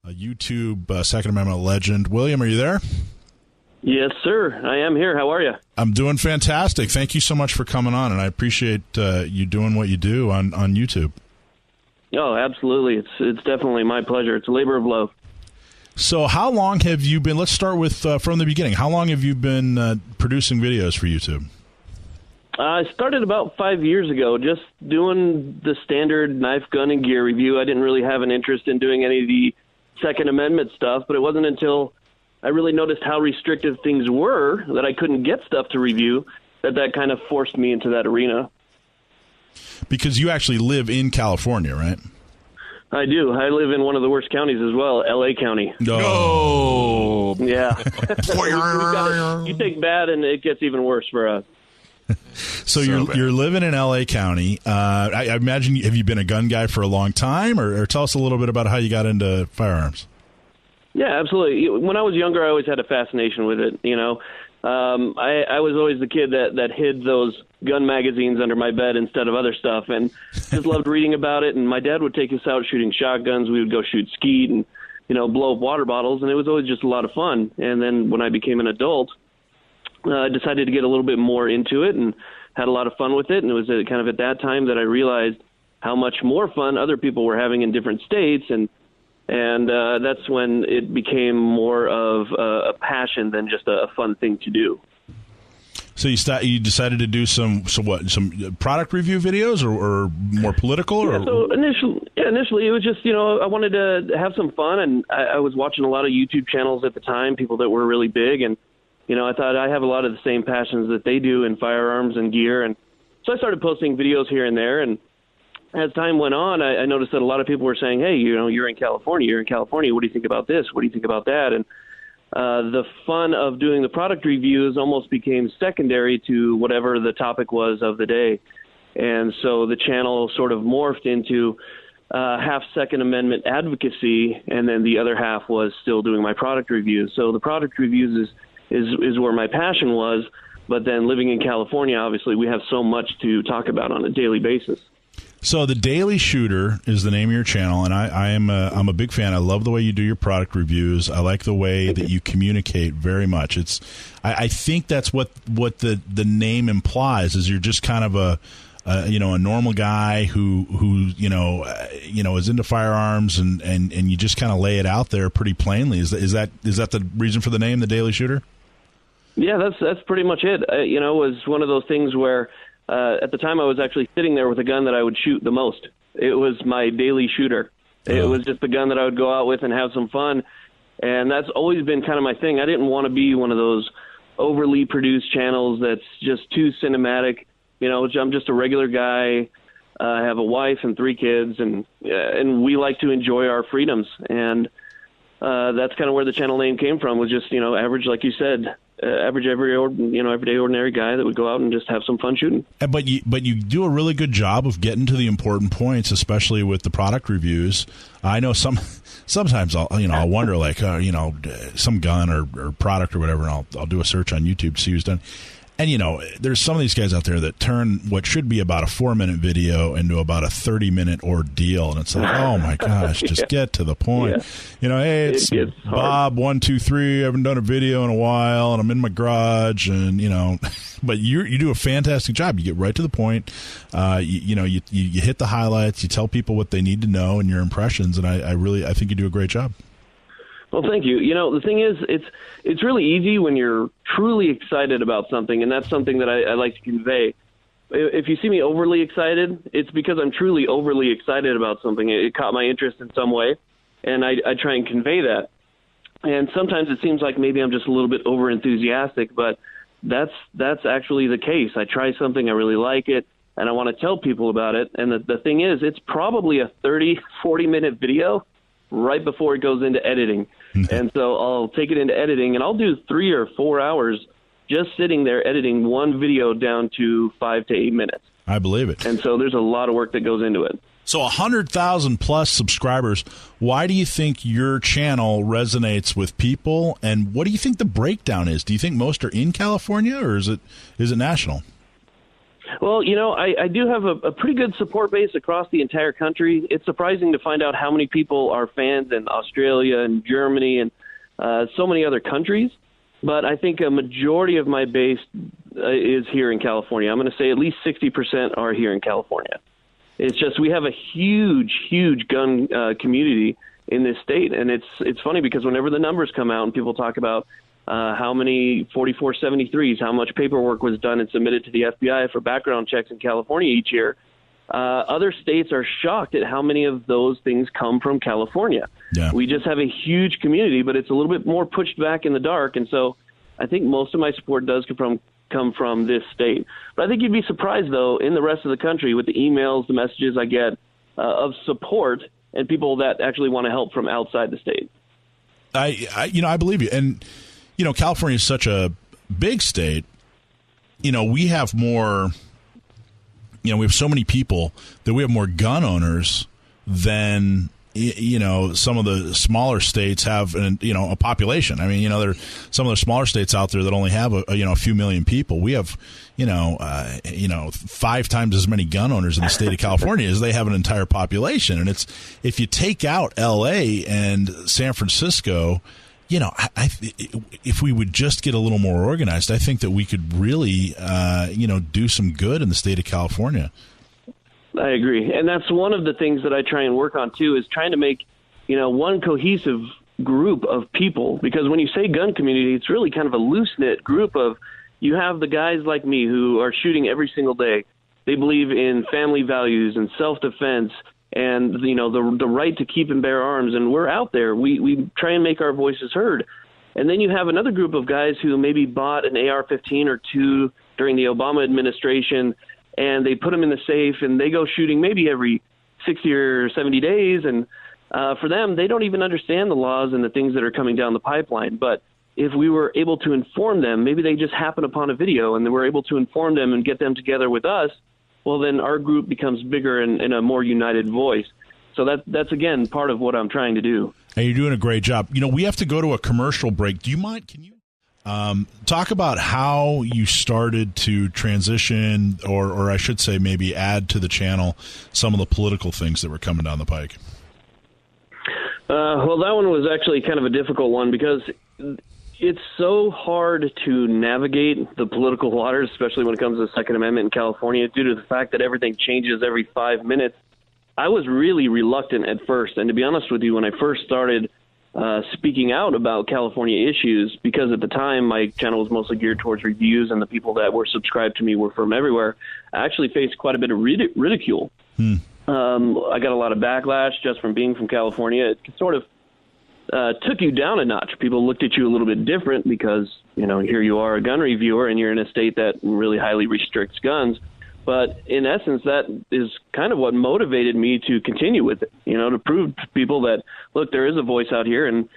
a YouTube Second Amendment legend. William, are you there? Yes, sir. I am here. How are you? I'm doing fantastic. Thank you so much for coming on, and I appreciate you doing what you do on YouTube. Oh, absolutely. It's definitely my pleasure. It's a labor of love. So how long have you been, let's start with from the beginning, how long have you been producing videos for YouTube? I started about 5 years ago, just doing the standard knife, gun, and gear review. I didn't really have an interest in doing any of the Second Amendment stuff, but it wasn't until I really noticed how restrictive things were that I couldn't get stuff to review that kind of forced me into that arena. Because you actually live in California, right? I do. I live in one of the worst counties as well, LA County. No. Yeah. You take bad and it gets even worse for us. So you're living in LA County. I imagine, have you been a gun guy for a long time, or tell us a little bit about how you got into firearms? Yeah, absolutely. When I was younger, I always had a fascination with it. You know, I was always the kid that hid those gun magazines under my bed instead of other stuff, and just loved reading about it. And my dad would take us out shooting shotguns. We would go shoot skeet and, blow up water bottles, and it was always just a lot of fun. And then when I became an adult, I decided to get a little bit more into it and had a lot of fun with it. And it was kind of at that time that I realized how much more fun other people were having in different states, and that's when it became more of a passion than just a fun thing to do. So you decided to do some product review videos or more political? Yeah, so initially it was just, I wanted to have some fun, and I was watching a lot of YouTube channels at the time, people that were really big, and I thought I have a lot of the same passions that they do in firearms and gear, and so I started posting videos here and there, and as time went on, I noticed that a lot of people were saying, hey, you're in California. What do you think about this? What do you think about that? And the fun of doing the product reviews almost became secondary to whatever the topic was of the day. And so the channel sort of morphed into half Second Amendment advocacy, and then the other half was still doing my product reviews. So the product reviews is where my passion was, but then living in California, obviously, we have so much to talk about on a daily basis. So the Daily Shooter is the name of your channel, and I'm a big fan. I love the way you do your product reviews. I like the way that you communicate very much. I think that's what the name implies, is you're just kind of a normal guy who is into firearms, and you just kind of lay it out there pretty plainly. Is that the reason for the name, the Daily Shooter? Yeah, that's pretty much it. It was one of those things where at the time I was actually sitting there with a gun that I would shoot the most. It was my Daily Shooter. It was just the gun that I would go out with and have some fun, and that's always been kind of my thing. I didn't want to be one of those overly produced channels that's just too cinematic. I'm just a regular guy. I have a wife and 3 kids, and we like to enjoy our freedoms. And that's kind of where the channel name came from, was just, average, like you said, everyday ordinary guy that would go out and just have some fun shooting. But you do a really good job of getting to the important points, especially with the product reviews. I know sometimes I'll wonder, like some gun or product or whatever, and I'll do a search on YouTube to see who's done. And, there's some of these guys out there that turn what should be about a 4-minute video into about a 30-minute ordeal. And it's like, oh, my gosh, just get to the point. Yeah. Hey, it's Bob 123. I haven't done a video in a while, and I'm in my garage. And, but you do a fantastic job. You get right to the point. You hit the highlights. You tell people what they need to know and your impressions. And I think you do a great job. Well, thank you. The thing is, it's really easy when you're truly excited about something, and that's something that I like to convey. If you see me overly excited, it's because I'm truly overly excited about something. It caught my interest in some way, and I try and convey that. And sometimes it seems like maybe I'm just a little bit over-enthusiastic, but that's actually the case. I try something, I really like it, and I want to tell people about it. And the thing is, it's probably a 30, 40-minute video right before it goes into editing. And so I'll take it into editing, and I'll do 3 or 4 hours just sitting there editing one video down to 5 to 8 minutes. I believe it. And so there's a lot of work that goes into it. So 100,000 plus subscribers. Why do you think your channel resonates with people, and what do you think the breakdown is? Do you think most are in California, or is it national? Well, I do have a pretty good support base across the entire country. It's surprising to find out how many people are fans in Australia and Germany and so many other countries. But I think a majority of my base is here in California. I'm going to say at least 60% are here in California. It's just we have a huge gun community in this state. And it's funny because whenever the numbers come out and people talk about how many 4473s, how much paperwork was done and submitted to the FBI for background checks in California each year, other states are shocked at how many of those things come from California. Yeah. We just have a huge community, but it's a little bit more pushed back in the dark. And so I think most of my support does come from this state. But I think you'd be surprised, though, in the rest of the country with the emails, the messages I get of support and people that actually want to help from outside the state. I believe you. And, California is such a big state. We have more, we have so many people that we have more gun owners than, some of the smaller states have, a population. I mean, there are some of the smaller states out there that only have a few million people. We have, 5 times as many gun owners in the state of California as they have an entire population. And it's, if you take out LA and San Francisco, if we would just get a little more organized, I think that we could really, do some good in the state of California. I agree. And that's one of the things that I try and work on, too, is trying to make, one cohesive group of people. Because when you say gun community, it's really kind of a loose-knit group of, you have the guys like me who are shooting every single day. They believe in family values and self-defense and, the right to keep and bear arms. And we're out there. We try and make our voices heard. And then you have another group of guys who maybe bought an AR-15 or 2 during the Obama administration, and they put them in the safe, and they go shooting maybe every 60 or 70 days. And for them, they don't even understand the laws and the things that are coming down the pipeline. But if we were able to inform them, maybe they just happen upon a video, and then we're able to inform them and get them together with us, well, then our group becomes bigger and a more united voice. So that's, again, part of what I'm trying to do. Hey, you're doing a great job. We have to go to a commercial break. Do you mind? Can you talk about how you started to transition, or I should say maybe add to the channel some of the political things that were coming down the pike? Well, that one was actually kind of a difficult one because it's so hard to navigate the political waters, especially when it comes to the Second Amendment in California, due to the fact that everything changes every 5 minutes. I was really reluctant at first. And to be honest with you, when I first started speaking out about California issues, because at the time my channel was mostly geared towards reviews and the people that were subscribed to me were from everywhere, I actually faced quite a bit of ridicule. I got a lot of backlash just from being from California. It sort of took you down a notch. People looked at you a little bit different because, here you are, a gun reviewer, and you're in a state that really highly restricts guns. But in essence, that is kind of what motivated me to continue with it, to prove to people that, look, there is a voice out here. And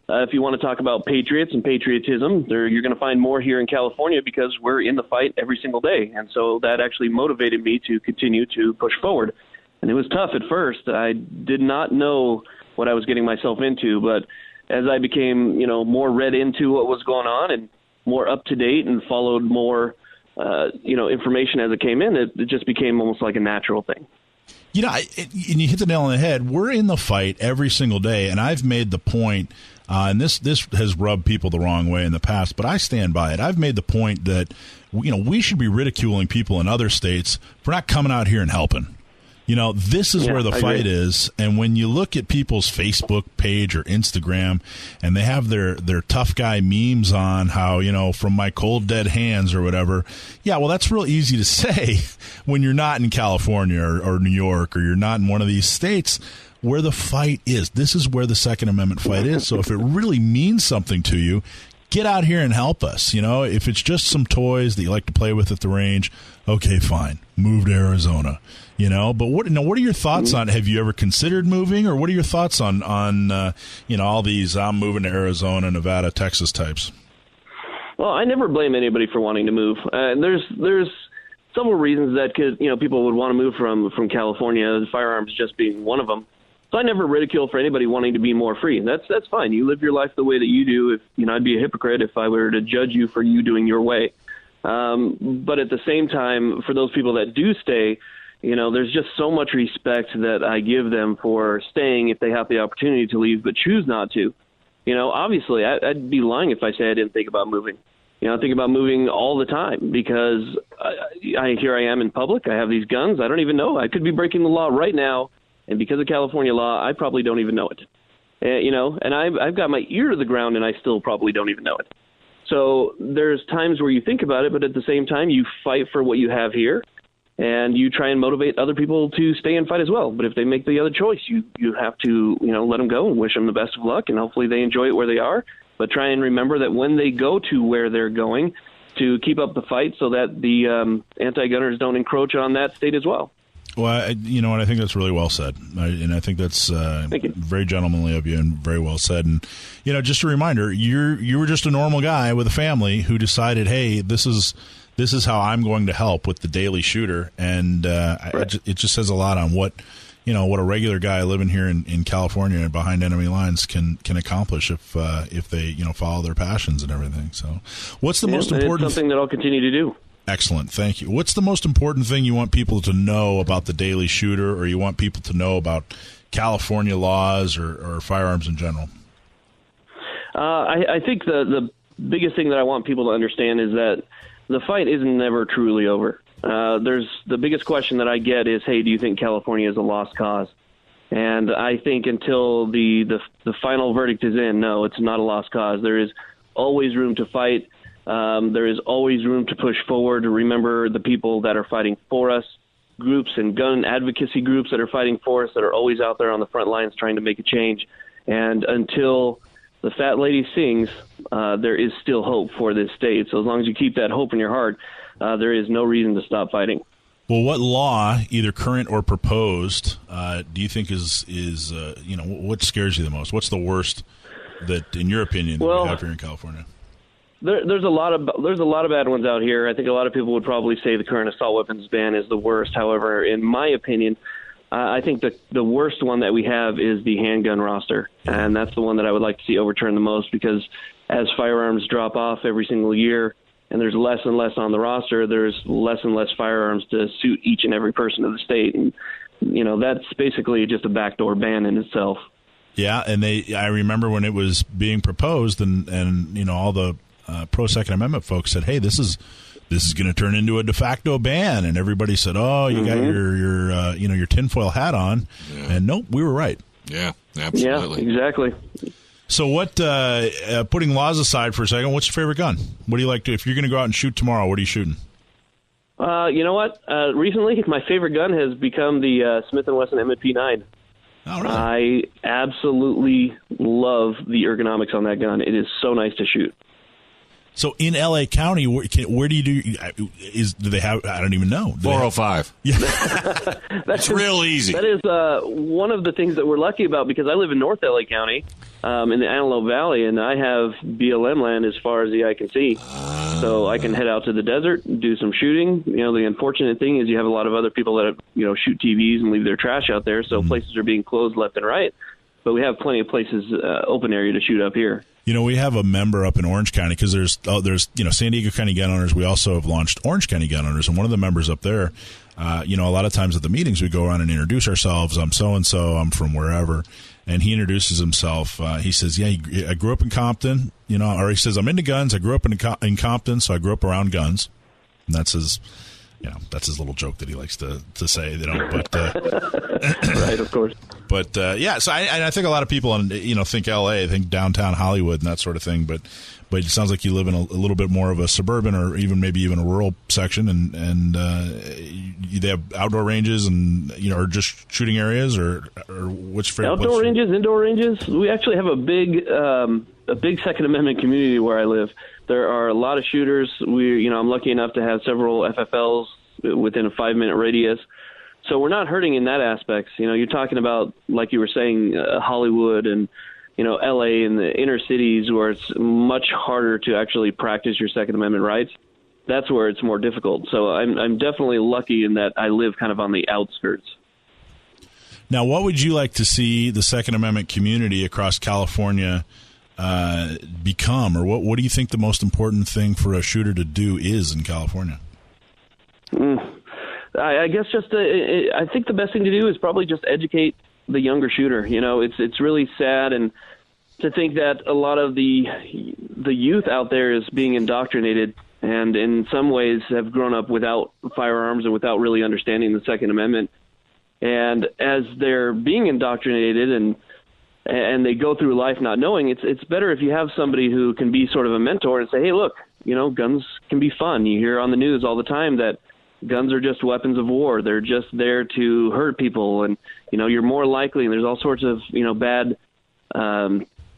if you want to talk about patriots and patriotism, you're going to find more here in California because we're in the fight every single day. And so that actually motivated me to continue to push forward. And it was tough at first. I did not know what I was getting myself into. But as I became, more read into what was going on and more up to date and followed more information as it came in, it just became almost like a natural thing. And you hit the nail on the head. We're in the fight every single day, and I've made the point, and this has rubbed people the wrong way in the past, but I stand by it. I've made the point that, we should be ridiculing people in other states for not coming out here and helping. This is where the fight is. And when you look at people's Facebook page or Instagram and they have their tough guy memes on how, from my cold, dead hands or whatever. Yeah, well, that's real easy to say when you're not in California or New York, or you're not in one of these states where the fight is. This is where the Second Amendment fight is. So if it really means something to you, get out here and help us. If it's just some toys that you like to play with at the range, okay, fine. Move to Arizona. But what are your thoughts on? Have you ever considered moving, or what are your thoughts on all these I'm moving to Arizona, Nevada, Texas types? Well, I never blame anybody for wanting to move. There's several reasons that people would want to move from California, firearms just being one of them. So I never ridicule for anybody wanting to be more free. That's fine. You live your life the way that you do. I'd be a hypocrite if I were to judge you for you doing your way. But at the same time, for those people that do stay, there's just so much respect that I give them for staying if they have the opportunity to leave but choose not to. Obviously, I'd be lying if I say I didn't think about moving. I think about moving all the time because here I am in public. I have these guns. I don't even know. I could be breaking the law right now, and because of California law, I probably don't even know it. And I've got my ear to the ground, and I still probably don't even know it. So there's times where you think about it, but at the same time, you fight for what you have here, and you try and motivate other people to stay and fight as well. But if they make the other choice, you have to let them go and wish them the best of luck, and hopefully they enjoy it where they are. But try and remember that when they go to where they're going, to keep up the fight so that the anti-gunners don't encroach on that state as well. Well, you know what? I think that's really well said, and I think that's very gentlemanly of you and very well said. And just a reminder, you were just a normal guy with a family who decided, hey, this is how I'm going to help with the daily shooter, and right. It just says a lot on what a regular guy living here in California and behind enemy lines can accomplish if they follow their passions and everything. So, what's the most important? It's something that I'll continue to do. Excellent. Thank you. What's the most important thing you want people to know about the daily shooter, or you want people to know about California laws or firearms in general? I think the biggest thing that I want people to understand is that the fight is never truly over. There's the biggest question that I get is, hey, do you think California is a lost cause? And I think until the final verdict is in, no, it's not a lost cause. There is always room to fight. There is always room to push forward. Remember the people that are fighting for us, groups and gun advocacy groups that are fighting for us, that are always out there on the front lines trying to make a change. And until the fat lady sings, there is still hope for this state. So as long as you keep that hope in your heart, there is no reason to stop fighting. Well, what law, either current or proposed, do you think is what scares you the most? What's the worst that, in your opinion, that we have here in California? There's a lot of bad ones out here. I think a lot of people would probably say the current assault weapons ban is the worst. However, in my opinion, I think the worst one that we have is the handgun roster, and that's the one that I would like to see overturned the most, because as firearms drop off every single year and there's less and less on the roster, there's less and less firearms to suit each and every person of the state. And, that's basically just a backdoor ban in itself. Yeah, and I remember when it was being proposed and all the pro-Second Amendment folks said, hey, this is going to turn into a de facto ban, and everybody said, oh, you got your tinfoil hat on, and nope, we were right. Yeah, absolutely. Yeah, exactly. So what, putting laws aside for a second, what's your favorite gun? What do you like to, if you're going to go out and shoot tomorrow, what are you shooting? You know what? Recently, my favorite gun has become the Smith & Wesson M&P9. Oh, really? I absolutely love the ergonomics on that gun. It is so nice to shoot. So in L.A. County, where do you do? Do they have? I don't even know. 405. Yeah, that's real easy. That is one of the things that we're lucky about, because I live in North L.A. County, in the Antelope Valley, and I have BLM land as far as the eye can see. So I can head out to the desert, do some shooting. The unfortunate thing is you have a lot of other people that shoot TVs and leave their trash out there. So places are being closed left and right. But we have plenty of places, open area to shoot up here. We have a member up in Orange County, because there's San Diego County gun owners. We also have launched Orange County gun owners, and one of the members up there, a lot of times at the meetings we go around and introduce ourselves. I'm so and so. I'm from wherever, and he introduces himself. He says, "Yeah, I grew up in Compton." Or he says, "I'm into guns. I grew up in Compton, so I grew up around guns." And that's his. That's his little joke that he likes to say. But right, of course. But so I think a lot of people, think L.A., think downtown Hollywood and that sort of thing. But it sounds like you live in a little bit more of a suburban, or maybe even a rural section, and they have outdoor ranges and or just shooting areas, or what's favorite? Outdoor ranges, indoor ranges. We actually have a big Second Amendment community where I live. There are a lot of shooters. I'm lucky enough to have several FFLs within a 5-minute radius. So we're not hurting in that aspect. You're talking about, like you were saying, Hollywood and, LA and the inner cities, where it's much harder to actually practice your Second Amendment rights. That's where it's more difficult. So I'm definitely lucky in that I live kind of on the outskirts. Now, what would you like to see the Second Amendment community across California become, or what do you think the most important thing for a shooter to do is in California? I guess I think the best thing to do is probably just educate the younger shooter. It's really sad, and to think that a lot of the youth out there is being indoctrinated, and in some ways have grown up without firearms and without really understanding the Second Amendment. And as they're being indoctrinated and they go through life not knowing, it's better if you have somebody who can be sort of a mentor and say, hey, look, guns can be fun. You hear on the news all the time that guns are just weapons of war. They're just there to hurt people. And, you're more likely, and there's all sorts of, bad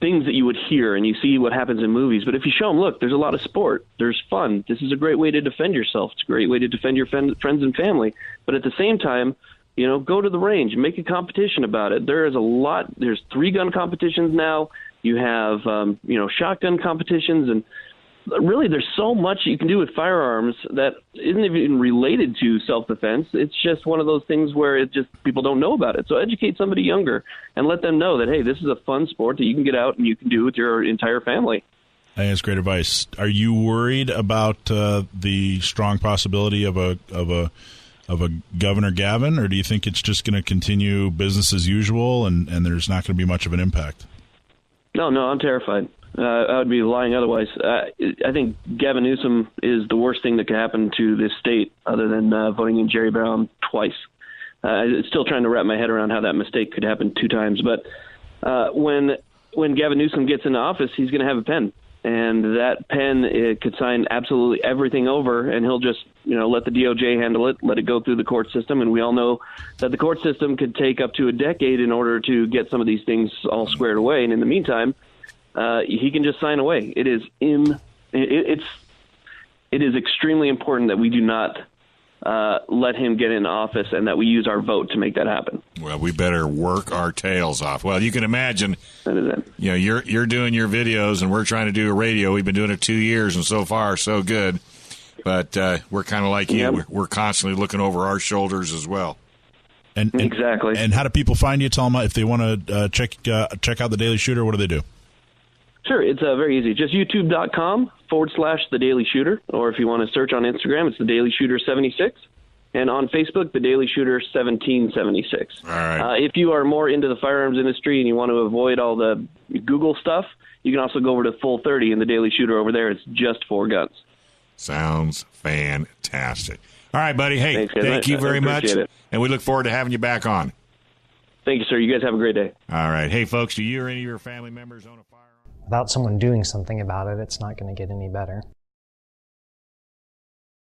things that you would hear, and you see what happens in movies. But if you show them, look, there's a lot of sport. There's fun. This is a great way to defend yourself. It's a great way to defend your friends and family. But at the same time, go to the range, make a competition about it. There's 3-gun competitions now. You have, shotgun competitions, and really there's so much you can do with firearms that isn't even related to self-defense. It's just one of those things where people don't know about it. So educate somebody younger and let them know that, hey, this is a fun sport that you can get out and you can do with your entire family. I think that's great advice. Are you worried about the strong possibility of a Governor Gavin, or do you think it's just going to continue business as usual and there's not going to be much of an impact? No, I'm terrified. I would be lying otherwise. I think Gavin Newsom is the worst thing that could happen to this state other than voting in Jerry Brown twice. I'm still trying to wrap my head around how that mistake could happen 2 times. But when Gavin Newsom gets into office, he's going to have a pen. And that pen, it could sign absolutely everything over, and he'll just, let the DOJ handle it, let it go through the court system. And we all know that the court system could take up to a decade in order to get some of these things all squared away. And in the meantime, he can just sign away. It is extremely important that we do not let him get in office and that we use our vote to make that happen. Well, we better work our tails off. Well, you can imagine, you're doing your videos and we're trying to do a radio. We've been doing it 2 years and so far so good. But we're kind of like you. Yep. We're constantly looking over our shoulders as well. And exactly. And how do people find you? Tell them if they want to check out The Daily Shooter, what do they do? Sure, it's very easy. Just youtube.com/The Daily Shooter, or if you want to search on Instagram, it's The Daily Shooter 76, and on Facebook, The Daily Shooter 1776. All right. If you are more into the firearms industry and you want to avoid all the Google stuff, you can also go over to Full 30 in The Daily Shooter over there. It's just for guns. Sounds fantastic. All right, buddy. Hey, thanks, thank you very much, it. and we look forward to having you back on. Thank you, sir. You guys have a great day. All right. Hey, folks, do you or any of your family members own a firearm? Without someone doing something about it, it's not going to get any better.